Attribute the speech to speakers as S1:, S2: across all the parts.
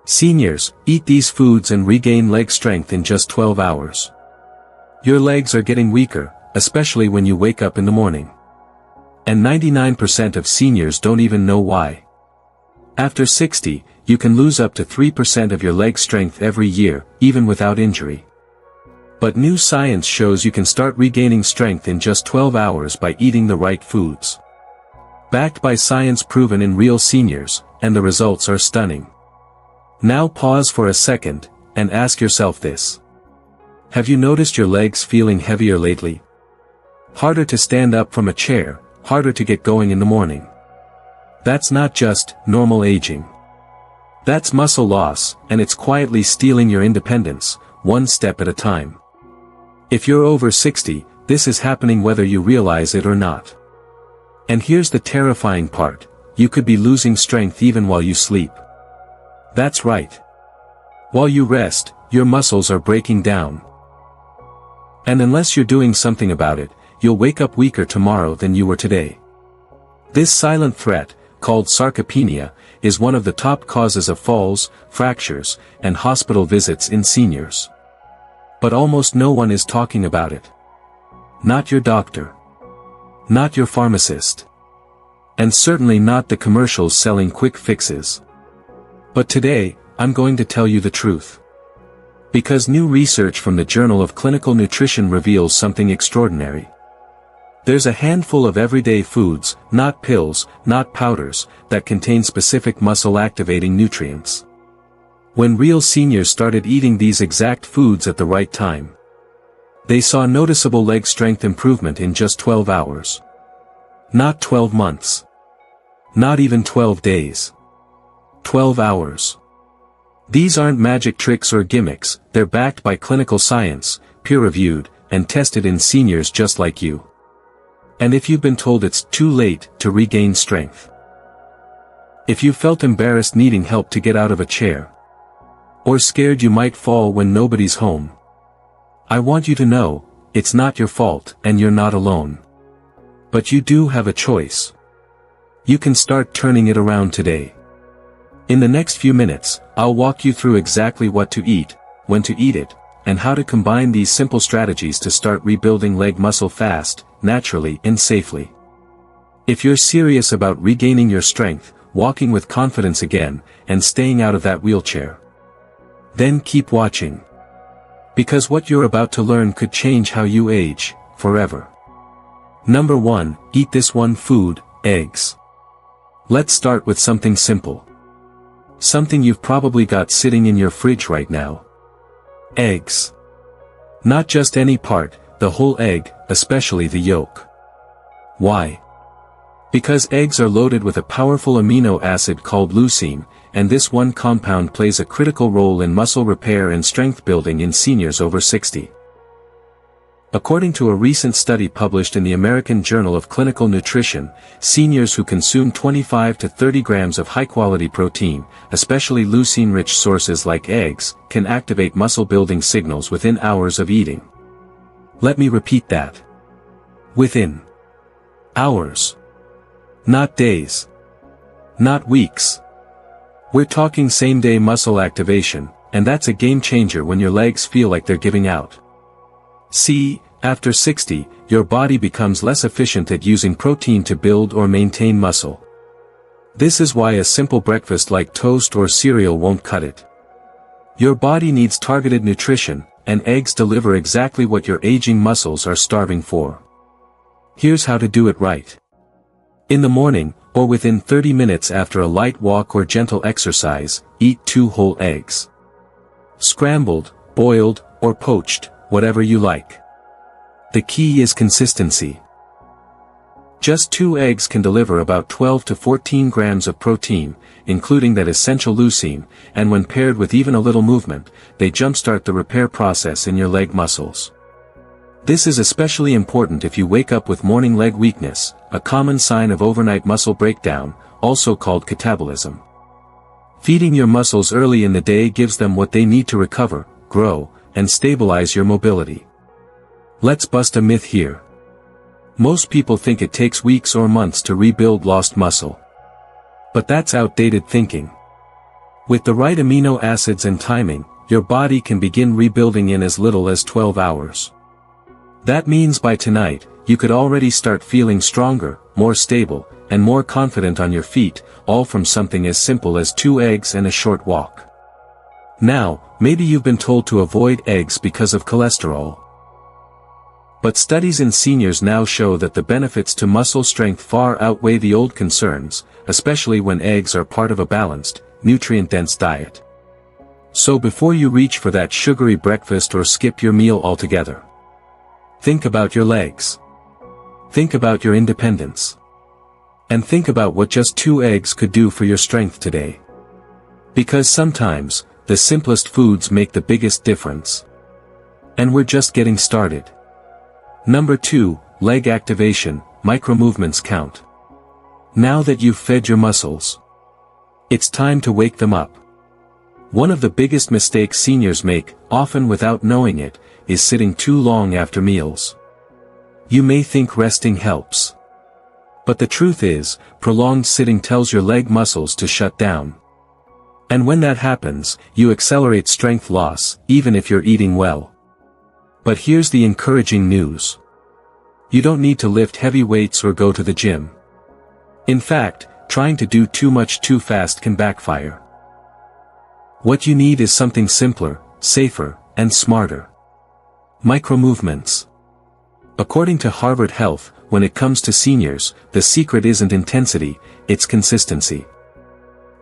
S1: Seniors, eat these foods and regain leg strength in just 12 hours. Your legs are getting weaker, especially when you wake up in the morning. And 99% of seniors don't even know why. After 60, you can lose up to 3% of your leg strength every year, even without injury. But new science shows you can start regaining strength in just 12 hours by eating the right foods. Backed by science proven in real seniors, and the results are stunning. Now pause for a second, and ask yourself this. Have you noticed your legs feeling heavier lately? Harder to stand up from a chair, harder to get going in the morning. That's not just normal aging. That's muscle loss, and it's quietly stealing your independence, one step at a time. If you're over 60, this is happening whether you realize it or not. And here's the terrifying part, you could be losing strength even while you sleep. That's right. While you rest, your muscles are breaking down. And unless you're doing something about it, you'll wake up weaker tomorrow than you were today. This silent threat, called sarcopenia, is one of the top causes of falls, fractures, and hospital visits in seniors. But almost no one is talking about it. Not your doctor. Not your pharmacist. And certainly not the commercials selling quick fixes. But today, I'm going to tell you the truth. Because new research from the Journal of Clinical Nutrition reveals something extraordinary. There's a handful of everyday foods, not pills, not powders, that contain specific muscle-activating nutrients. When real seniors started eating these exact foods at the right time, they saw noticeable leg strength improvement in just 12 hours. Not 12 months. Not even 12 days. 12 hours. These aren't magic tricks or gimmicks, they're backed by clinical science, peer-reviewed, and tested in seniors just like you. And if you've been told it's too late to regain strength, if you felt embarrassed needing help to get out of a chair, or scared you might fall when nobody's home, I want you to know, it's not your fault and you're not alone. But you do have a choice. You can start turning it around today. In the next few minutes, I'll walk you through exactly what to eat, when to eat it, and how to combine these simple strategies to start rebuilding leg muscle fast, naturally and safely. If you're serious about regaining your strength, walking with confidence again, and staying out of that wheelchair, then keep watching. Because what you're about to learn could change how you age, forever. Number 1, eat this one food, eggs. Let's start with something simple. Something you've probably got sitting in your fridge right now. Eggs. Not just any part, the whole egg, especially the yolk. Why? Because eggs are loaded with a powerful amino acid called leucine, and this one compound plays a critical role in muscle repair and strength building in seniors over 60. According to a recent study published in the American Journal of Clinical Nutrition, seniors who consume 25 to 30 grams of high-quality protein, especially leucine-rich sources like eggs, can activate muscle-building signals within hours of eating. Let me repeat that. Within hours. Not days. Not weeks. We're talking same-day muscle activation, and that's a game-changer when your legs feel like they're giving out. See, after 60, your body becomes less efficient at using protein to build or maintain muscle. This is why a simple breakfast like toast or cereal won't cut it. Your body needs targeted nutrition, and eggs deliver exactly what your aging muscles are starving for. Here's how to do it right. In the morning, or within 30 minutes after a light walk or gentle exercise, eat 2 whole eggs. Scrambled, boiled, or poached, whatever you like. The key is consistency. Just 2 eggs can deliver about 12 to 14 grams of protein, including that essential leucine, and when paired with even a little movement, they jumpstart the repair process in your leg muscles. This is especially important if you wake up with morning leg weakness, a common sign of overnight muscle breakdown, also called catabolism. Feeding your muscles early in the day gives them what they need to recover, grow, and stabilize your mobility. Let's bust a myth here. Most people think it takes weeks or months to rebuild lost muscle. But that's outdated thinking. With the right amino acids and timing, your body can begin rebuilding in as little as 12 hours. That means by tonight, you could already start feeling stronger, more stable, and more confident on your feet, all from something as simple as 2 eggs and a short walk. Now, maybe you've been told to avoid eggs because of cholesterol. But studies in seniors now show that the benefits to muscle strength far outweigh the old concerns, especially when eggs are part of a balanced, nutrient-dense diet. So before you reach for that sugary breakfast or skip your meal altogether, think about your legs. Think about your independence. And think about what just 2 eggs could do for your strength today. Because sometimes, the simplest foods make the biggest difference. And we're just getting started. Number 2, leg activation, micro-movements count. Now that you've fed your muscles, it's time to wake them up. One of the biggest mistakes seniors make, often without knowing it, is sitting too long after meals. You may think resting helps. But the truth is, prolonged sitting tells your leg muscles to shut down. And when that happens, you accelerate strength loss, even if you're eating well. But here's the encouraging news. You don't need to lift heavy weights or go to the gym. In fact, trying to do too much too fast can backfire. What you need is something simpler, safer, and smarter. Micro-movements. According to Harvard Health, when it comes to seniors, the secret isn't intensity, it's consistency.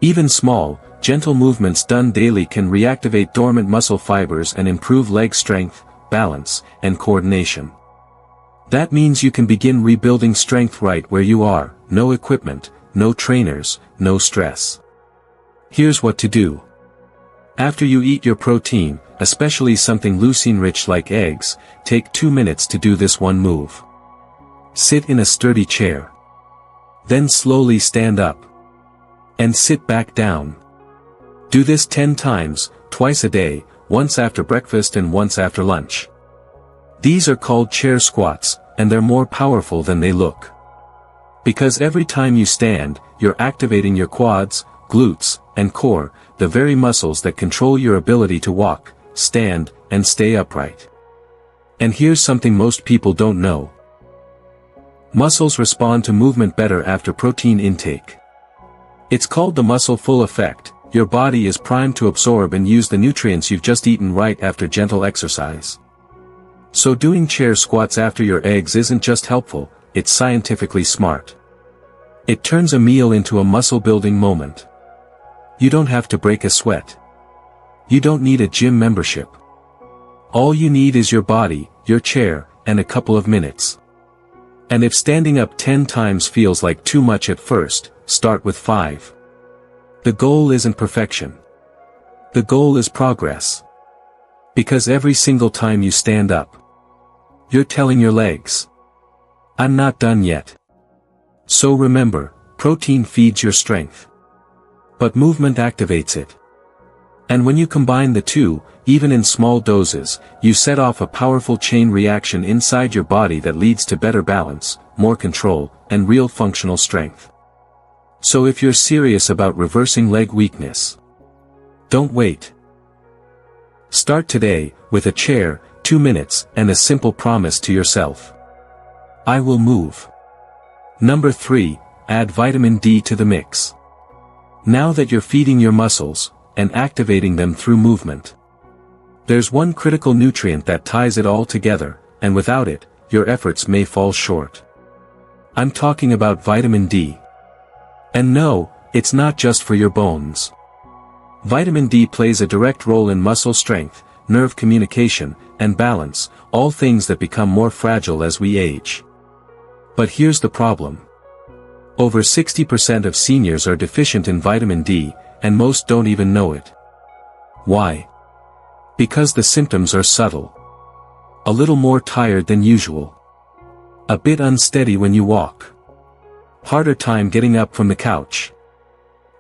S1: Even small, gentle movements done daily can reactivate dormant muscle fibers and improve leg strength, balance, and coordination. That means you can begin rebuilding strength right where you are, no equipment, no trainers, no stress. Here's what to do. After you eat your protein, especially something leucine-rich like eggs, take 2 minutes to do this one move. Sit in a sturdy chair. Then slowly stand up. And sit back down. Do this 10 times, twice a day, once after breakfast and once after lunch. These are called chair squats, and they're more powerful than they look. Because every time you stand, you're activating your quads, glutes, and core, the very muscles that control your ability to walk, stand, and stay upright. And here's something most people don't know. Muscles respond to movement better after protein intake. It's called the muscle full effect. Your body is primed to absorb and use the nutrients you've just eaten right after gentle exercise. So doing chair squats after your eggs isn't just helpful, it's scientifically smart. It turns a meal into a muscle-building moment. You don't have to break a sweat. You don't need a gym membership. All you need is your body, your chair, and a couple of minutes. And if standing up 10 times feels like too much at first, start with 5. The goal isn't perfection. The goal is progress. Because every single time you stand up, you're telling your legs, I'm not done yet. So remember, protein feeds your strength. But movement activates it. And when you combine the two, even in small doses, you set off a powerful chain reaction inside your body that leads to better balance, more control, and real functional strength. So if you're serious about reversing leg weakness, don't wait. Start today, with a chair, 2 minutes, and a simple promise to yourself. I will move. Number 3, add vitamin D to the mix. Now that you're feeding your muscles, and activating them through movement, there's one critical nutrient that ties it all together, and without it, your efforts may fall short. I'm talking about vitamin D. And no, it's not just for your bones. Vitamin D plays a direct role in muscle strength, nerve communication, and balance, all things that become more fragile as we age. But here's the problem. Over 60% of seniors are deficient in vitamin D, and most don't even know it. Why? Because the symptoms are subtle. A little more tired than usual. A bit unsteady when you walk. Harder time getting up from the couch.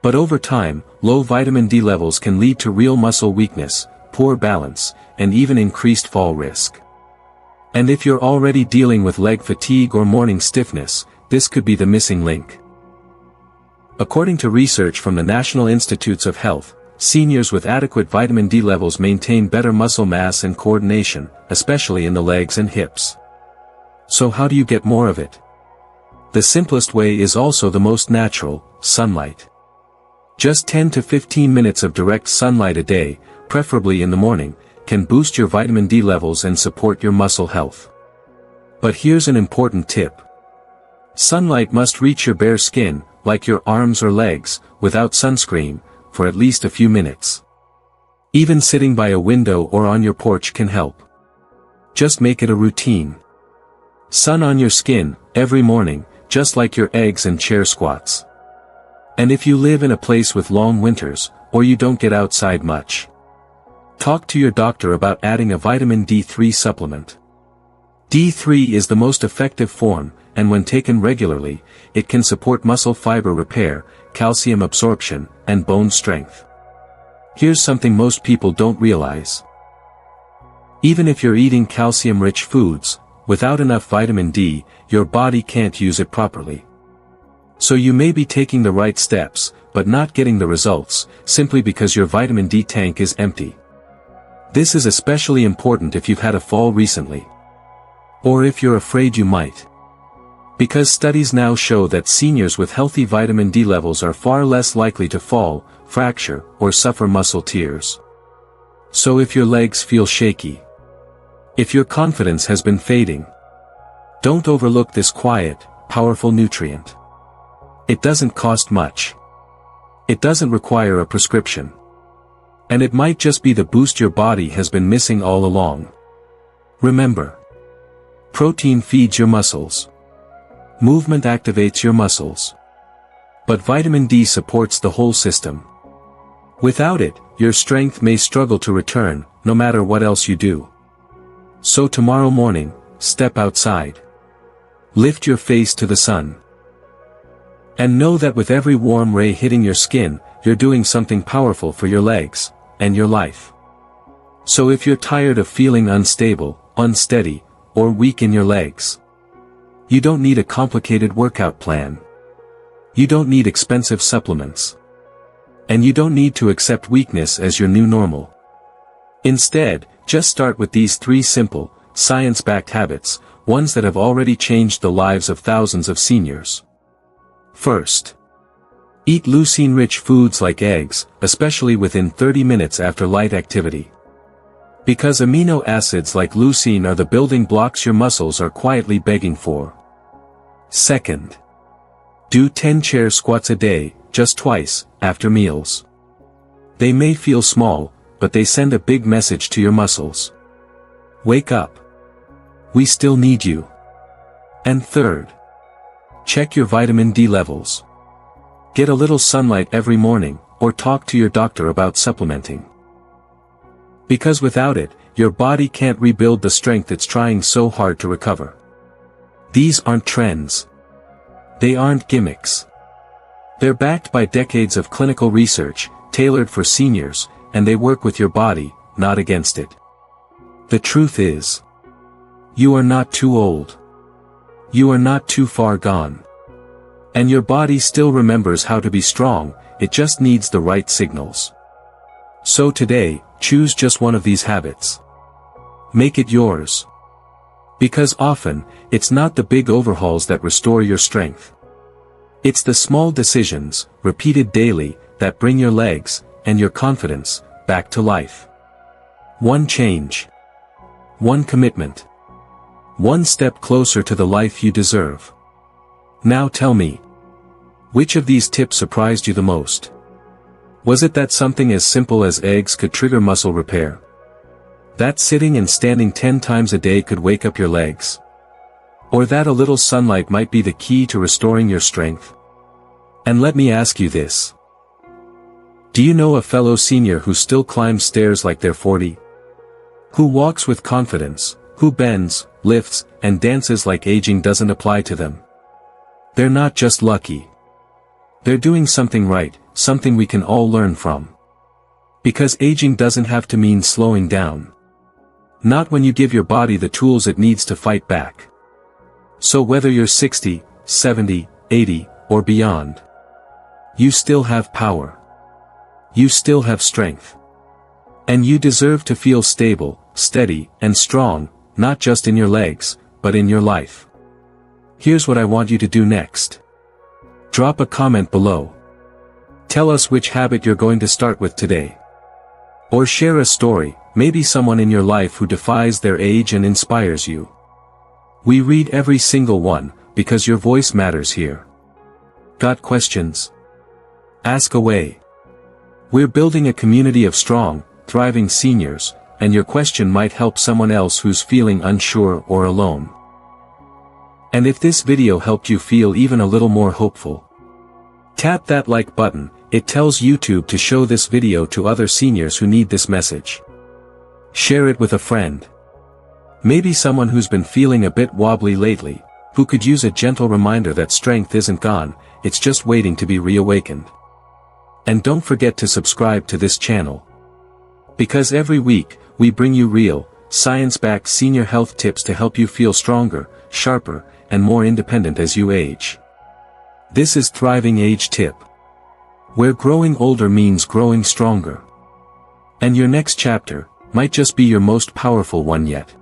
S1: But over time, low vitamin D levels can lead to real muscle weakness, poor balance, and even increased fall risk. And if you're already dealing with leg fatigue or morning stiffness, this could be the missing link. According to research from the National Institutes of Health, Seniors with adequate vitamin D levels maintain better muscle mass and coordination, especially in the legs and hips. So how do you get more of it? The simplest way is also the most natural: sunlight. Just 10 to 15 minutes of direct sunlight a day, preferably in the morning, can boost your vitamin D levels and support your muscle health. But here's an important tip. Sunlight must reach your bare skin, like your arms or legs, without sunscreen, for at least a few minutes. Even sitting by a window or on your porch can help. Just make it a routine. Sun on your skin, every morning, just like your eggs and chair squats. And if you live in a place with long winters, or you don't get outside much, talk to your doctor about adding a vitamin D3 supplement. D3 is the most effective form, and when taken regularly, it can support muscle fiber repair, calcium absorption, and bone strength. Here's something most people don't realize. Even if you're eating calcium-rich foods, without enough vitamin D, your body can't use it properly. So you may be taking the right steps, but not getting the results, simply because your vitamin D tank is empty. This is especially important if you've had a fall recently. Or if you're afraid you might. Because studies now show that seniors with healthy vitamin D levels are far less likely to fall, fracture, or suffer muscle tears. So if your legs feel shaky, if your confidence has been fading, don't overlook this quiet, powerful nutrient. It doesn't cost much. It doesn't require a prescription. And it might just be the boost your body has been missing all along. Remember, protein feeds your muscles. Movement activates your muscles. But vitamin D supports the whole system. Without it, your strength may struggle to return, no matter what else you do. So tomorrow morning, step outside. Lift your face to the sun. And know that with every warm ray hitting your skin, you're doing something powerful for your legs, and your life. So if you're tired of feeling unstable, unsteady, or weak in your legs, you don't need a complicated workout plan. You don't need expensive supplements. And you don't need to accept weakness as your new normal. Instead, just start with these 3 simple, science-backed habits, ones that have already changed the lives of thousands of seniors. First, eat leucine-rich foods like eggs, especially within 30 minutes after light activity. Because amino acids like leucine are the building blocks your muscles are quietly begging for. Second, do 10 chair squats a day, just twice, after meals. They may feel small, but they send a big message to your muscles. Wake up. We still need you. And third, check your vitamin D levels. Get a little sunlight every morning, or talk to your doctor about supplementing. Because without it, your body can't rebuild the strength it's trying so hard to recover. These aren't trends. They aren't gimmicks. They're backed by decades of clinical research, tailored for seniors, and they work with your body, not against it. The truth is, you are not too old. You are not too far gone. And your body still remembers how to be strong, it just needs the right signals. So today, choose just one of these habits. Make it yours. Because often, it's not the big overhauls that restore your strength. It's the small decisions, repeated daily, that bring your legs, and your confidence, back to life. One change. One commitment. One step closer to the life you deserve. Now tell me, which of these tips surprised you the most? Was it that something as simple as eggs could trigger muscle repair? That sitting and standing 10 times a day could wake up your legs? Or that a little sunlight might be the key to restoring your strength? And let me ask you this. Do you know a fellow senior who still climbs stairs like they're 40? Who walks with confidence, who bends, lifts, and dances like aging doesn't apply to them? They're not just lucky. They're doing something right, something we can all learn from. Because aging doesn't have to mean slowing down. Not when you give your body the tools it needs to fight back. So whether you're 60, 70, 80, or beyond, you still have power. You still have strength. And you deserve to feel stable, steady, and strong, not just in your legs, but in your life. Here's what I want you to do next. Drop a comment below. Tell us which habit you're going to start with today. Or share a story, maybe someone in your life who defies their age and inspires you. We read every single one, because your voice matters here. Got questions? Ask away. We're building a community of strong, thriving seniors, and your question might help someone else who's feeling unsure or alone. And if this video helped you feel even a little more hopeful, tap that like button. It tells YouTube to show this video to other seniors who need this message. Share it with a friend. Maybe someone who's been feeling a bit wobbly lately, who could use a gentle reminder that strength isn't gone, it's just waiting to be reawakened. And don't forget to subscribe to this channel. Because every week, we bring you real, science-backed senior health tips to help you feel stronger, sharper, and more independent as you age. This is Thriving Age Tip, where growing older means growing stronger. And your next chapter might just be your most powerful one yet.